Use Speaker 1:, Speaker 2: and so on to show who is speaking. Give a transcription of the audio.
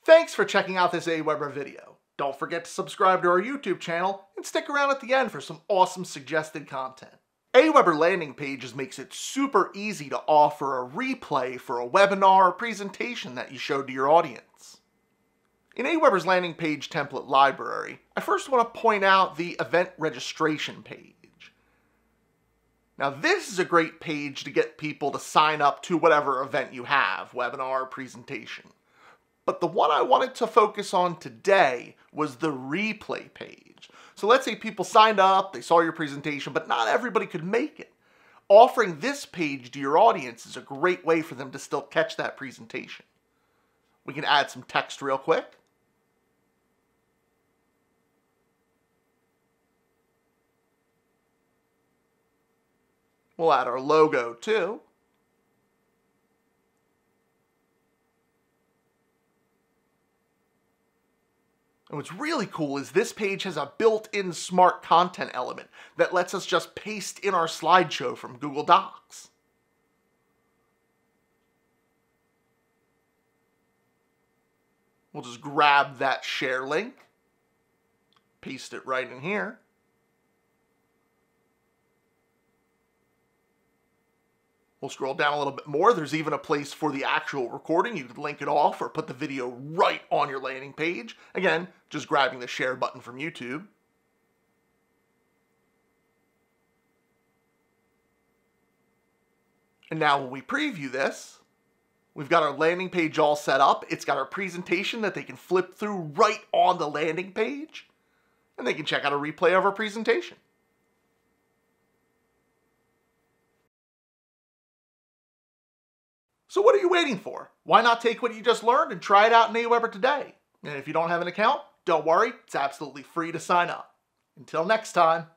Speaker 1: Thanks for checking out this Aweber video. Don't forget to subscribe to our YouTube channel and stick around at the end for some awesome suggested content. Aweber landing pages makes it super easy to offer a replay for a webinar or presentation that you showed to your audience. In Aweber's landing page template library, I first want to point out the event registration page. Now this is a great page to get people to sign up to whatever event you have, webinar or presentation. But the one I wanted to focus on today was the replay page. So let's say people signed up, they saw your presentation, but not everybody could make it. Offering this page to your audience is a great way for them to still catch that presentation. We can add some text real quick. We'll add our logo too. And what's really cool is this page has a built-in smart content element that lets us just paste in our slideshow from Google Docs. We'll just grab that share link, paste it right in here. We'll scroll down a little bit more. There's even a place for the actual recording. You could link it off or put the video right on your landing page. Again, just grabbing the share button from YouTube. And now when we preview this, we've got our landing page all set up. It's got our presentation that they can flip through right on the landing page. And they can check out a replay of our presentation. So what are you waiting for? Why not take what you just learned and try it out in Aweber today? And if you don't have an account, don't worry, it's absolutely free to sign up. Until next time.